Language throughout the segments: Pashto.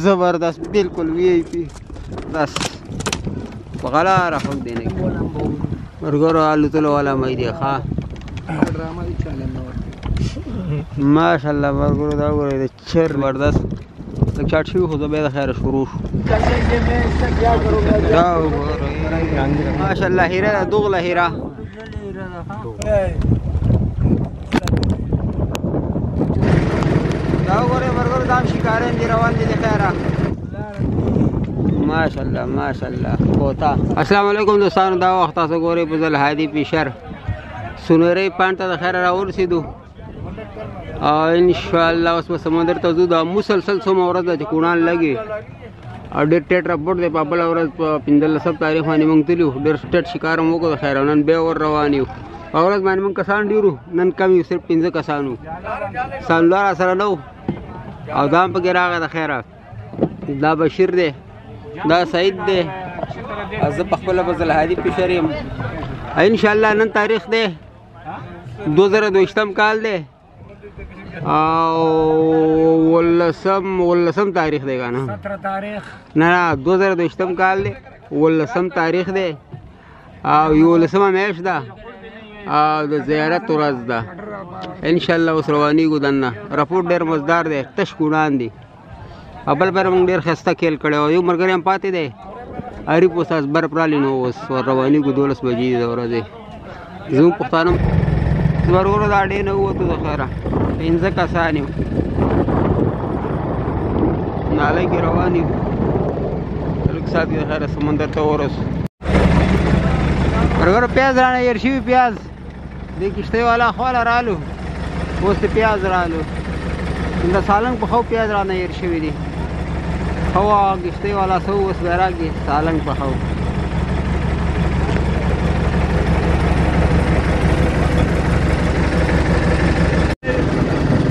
زبردست بالکل وی آی پی بس بغلا را خوږ دی نه مرګرو الوتلو والا مې دی ښه ماشاءالله مرګرو دا وګورئ د چر زبردست لږ چاټ شوي خو زه بیا د خیره شروع شو دا وګورئ ماشاءالله هیره ده دوغله هیره دا وګورئ مرګرو دا هم شکارین دي روان دي د خیره ماشاءالله ماشاءالله کوتا السلام علیکم دوستانو دا وخت تاسو ګورئ په ځل هادي پیشر سنوري پاڼ ته د خیره راورسېدو ان شاء الله اوس په سمندر ته ځو دا مسلسل څومره ورځ ده چې کونړ لګي او ډېر ټیټ رپورټ دی په بله ورځ په 15 تاریخ باندې موږ تللي وو ډېر ټیټ ښکار هم وکړو د خیره نن بیا ور روان یو په ورځ باندې موږ کسان ډېر وو نن کم یو صرف 15 کسان وو سانلوه راسره نه وو او دا هم پکې راغی د خیره دا بشیر دی دا سعید دی زه په خپله په ذوالهادي پیشر یم انشاءالله نن تاریخ دی 2022 کال دی او ولسم تاریخ دی که نه 17 تاریخ نه 2022 کال دی ولسم تاریخ دی او 11مه میاشت ده او د زیارت ورځ ده انشاءالله اوس روانېږو دننه رپورټ ډېر مزدار دی تش کونان دي بل بر موږ ډېر ښایسته کیل کړی او یو ملګری هم پاتې دی اریف استاد برف رالي نو اوس روانېږو 12 بجې د ورځې زموږ پښتانه ورغلو دا ډېر نه ووتو د خیره 15 کسان یو نالۍ کې روان یو لږ ساعت کې د خیره سمندر ته ورسو ورغلو پیاز رانه هېر شوي پیاز دې کښتۍ والا خواله رالو اوس د پیاز رالو د سالنګ په خو پیاز رانه هېر شوي دي خو کښتۍ والا څه اوس بیا راږدي سالنګ په خو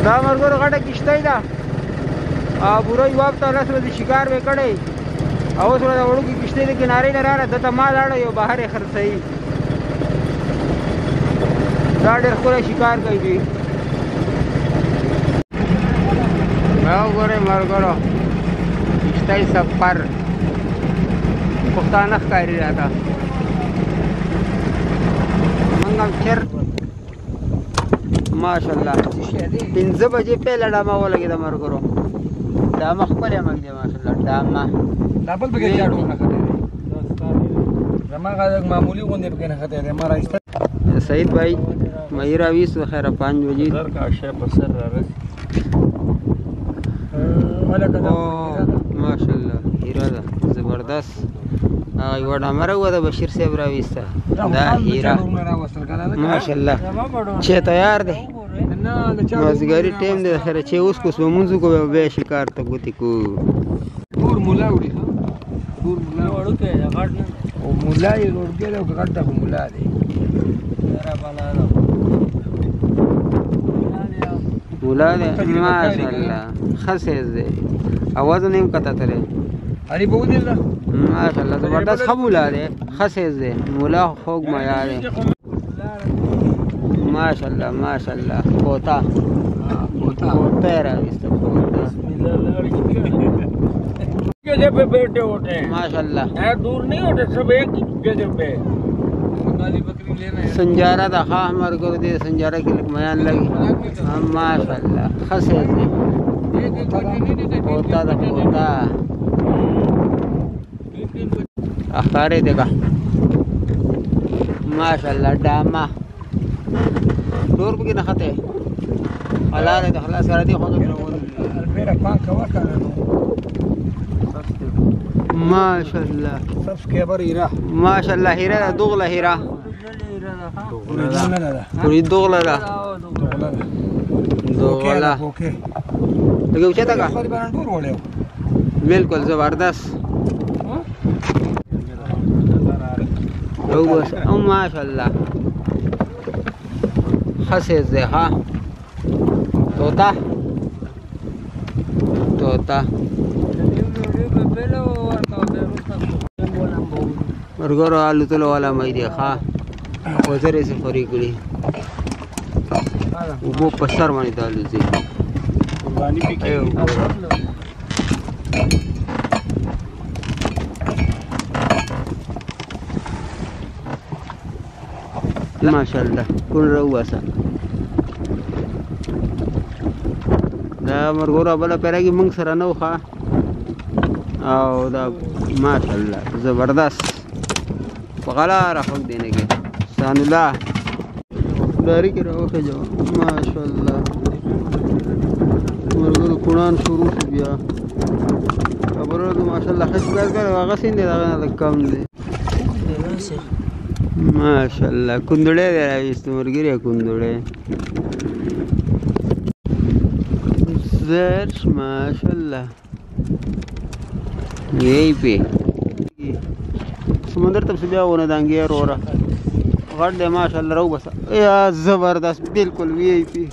دا مرګرو غټه کښتۍ ده بوره یواب ته 10 بجې شکار به کړی او اوس ورته وړوکې کښتۍ د کنارې نه راغله دته ما لاړه یو بهر یې خرڅوي دا ډېر ښکلی شکار کوي دوی دا وګورئ مرګرو کښتۍ سفر پښتانه ښکاري راته موږ هم چر ماشاءالله 15 بجې پیله ډامه ولګېده مرګرو ډامه ښکلی عمل دی ماشاءالله ډامه دا بل پکې چاټ ونښتی دی زماغه لږ معمولي غوندې پکې نښتی دی ما رایسته سعید بھائی مې راویست د خیره 5 بجې سر کا شی په سر رارسي ماشاءالله هیره ده زبردست هغه یوه ډامره وه د بشیر صاحب راویسته دا هیره ماشاءالله چې تیار دی مازدیګري ټایم دی د خیره چې اوس کوس به مونځ وکړو بیا شکار ته ګوتې کوو ټور مولا وړي ټور مولا وړوکی دی غټ نه او مولا یې وړوکی دی او غټ ده خو مولا دی مولا دی ماشاءالله ښه سیز دی اواز نه هم کته تلی علي به ودرېده ماشاءالله زبردست ښه مولا دی ښه سیز دی مولا خوږ معیار دی ماشاءالله ماشاءالله کوتا کوتا یې راویسته जगह पे बैठे होते हैं माशाल्लाह दूर नहीं होते सब एक जगह पे बंगाली बकरी लेना है संजारा दा हाँ हमारे को दे संजारा के लिए बयान लगी माशाल्लाह खसे दे होता दा होता अखारे देगा माशाल्लाह डामा दूर पे ना खाते हला दे हला सारा दी हो मेरा पांच कवर का माशाल्लाह सब्सक्राइबर हीरा माशाल्लाह हीरा دوغله हीरा پوری دوغله ده دوغله اوکے لګو چاته کا ډور وړو بالکل زبردست او بس او ماشاءالله خسه زه ها طوطا طوطا مرګرو الوتلو والا مې دی ښه وزرې سې خوري کړي اوبو په سر باندې د الوځي ماشاءالله كل رواسه دا مرګورا بل پیراږي موږ سره نو ښه او دا ماشاءالله زبردست بغلا راخو دینه کې سان الله داری کې راوخه جو ماشاءالله مرګورو قرآن شروع شو بیا خبره ده ماشاءالله خشکار کړه هغه سین دی دا کم دی ماشاءالله کندړې دی راوست مرګری کندړې زر ماشاءالله یې په سمندر ته بیا ونه دانګي وروره غړ دې ماشاءالله رو بس یا زبردست بالکل وی آی پی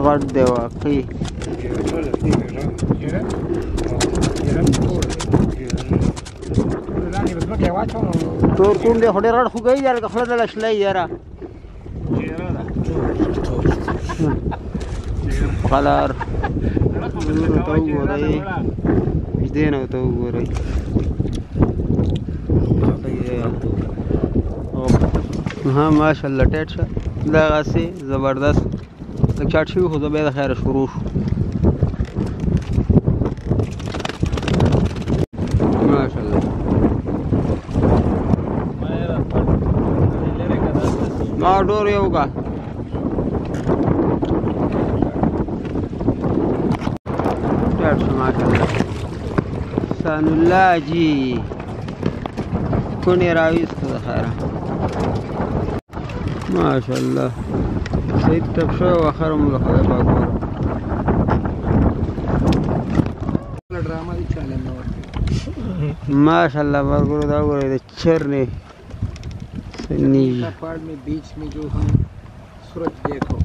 غړ دې واقعي تور کوم دې هډه راړ خو گئی یار خپل د لشلای یارا قلار تو ګورای دې نه تو ګورای ها ماشاءالله ټیټ شه دغه سي زبردست لږ چاټ شوي خو زه بیا د خیره شروع شو ماشاءالله ما ډور یو کا ټیټ شه ماشاءالله سان الله جی کونی راویست د خیره ماشاءالله سید تب شو واخرم له خدای پاک ड्रामा भी चैनल में माशाल्लाह बरगुरु दा गोरे दे चरने सनी पहाड़ में बीच में जो हम सूरज देखो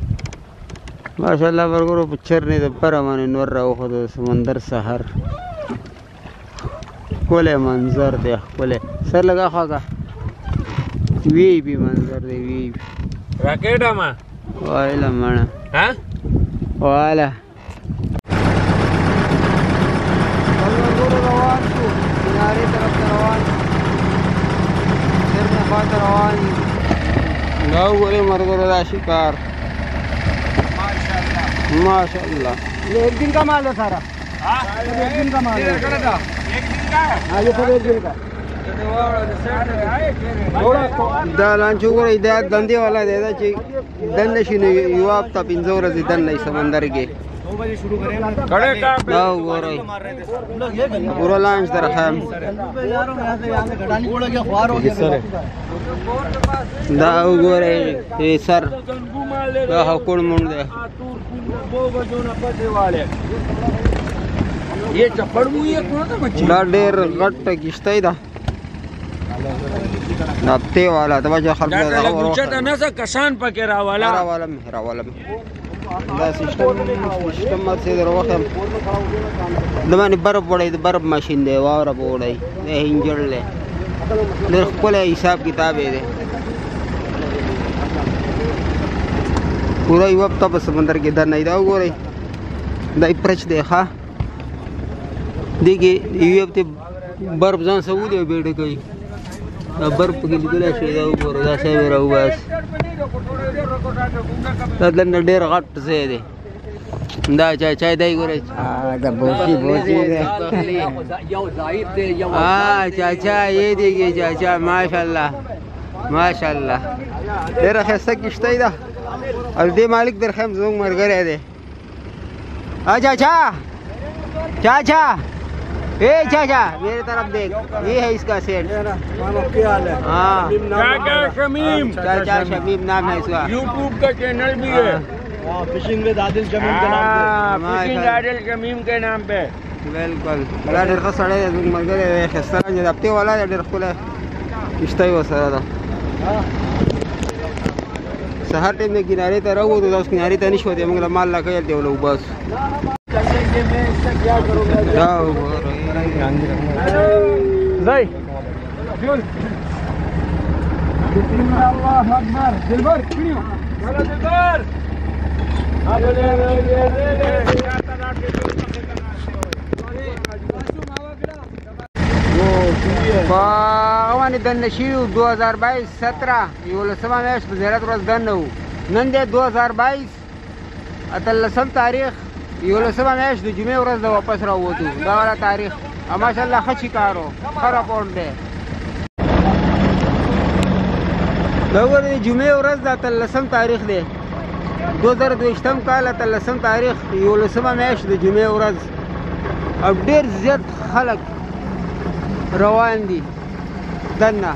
माशाल्लाह बरगुरु चरने दे परमाने नूर राव खो समंदर सहर कोले मंजर दे कोले सर लगा खागा वी भी मंजर दे वी रॉकेट अमा वाला माना हां वाला किनारे तरफ रवान सिर में बात रवान गाँव बोले मरगुरदा शिकार माशाल्लाह ये एक दिन का माल है सारा एक दिन का माल है एक दिन का हाँ ये सब एक दिन का दालान चुगरे इधर धंधे वाला दे दा ची धंधे शिने युवा अब तब इंजोर से धंधे नहीं समंदर के शुरू करें खड़े का गाँव बोले पूरा लांच दरखाम दाव गोरे ये सर का हकुड़ मुंडे ये चप्पड़ मुई है कौन सा मच्छी ला डेर गट किस्ता ही था नब्ते वाला तो बच्चा खर्च दा गुच्छा ना सा कसान पकेरा वाला वाला में دا سیستم سے دروخم دمانه برف وړي د برف ماشين دی واوره وړي د هنجر له د خپل حساب کتاب دی پورا یو په سمندر کې در نه دا وګورئ دا پرچ دی ښا دیږي یو په برف ځان سعودي بیډ کوي برف کې لیدل شي دا وګورئ دا څه راو بس دا دلته ډېر غټ ځای دی دا چای دی ګورئ دا بوسي یو ظاهر دی یو چاچا یې دیږي چاچا ماشاءالله ماشاءالله ډېر ښایسته کښتۍ ده او دې مالک در خیم زموږ ملګری دی چاچا चाचा ए चाचा मेरे तरफ देख ये है इसका सेट हाँ चाचा शमीम चाचा शमीम नाम है इसका यूट्यूब का चैनल भी है फिशिंग विद आदिल शमीम के नाम पे फिशिंग आदिल शमीम के नाम पे बिल्कुल لا ډېر ښه سړی دی زموږ ملګری دی ښایسته رنګ د هفتې والا دی ډېر ښکلی کښتۍ ورسره ده سهار ټایم د کنارې ته راووتو دا اوس کنارې ته نه شو دی موږ له مال لا کوي دی ولو بس دا وګورئ زي بسم الله اكبر دلبر کړیو ولا دلبر باغوانې دننه شوي 2022 17 11مه میاشت په زیارت ورځ دننه وو. نن دی 2022 18 تاریخ 11مه میاشت د جمعې ورځ د واپس راووتو. دا والا تاریخ ماشاءالله ښه چیکار و، ښه راپورټ دی. دا وګورئ د جمعې ورځ د 18 تاریخ دی 2023 کال 18 تاریخ 11مه میاشت د جمعې ورځ. او ډېر زیات خلک روان دي دننه.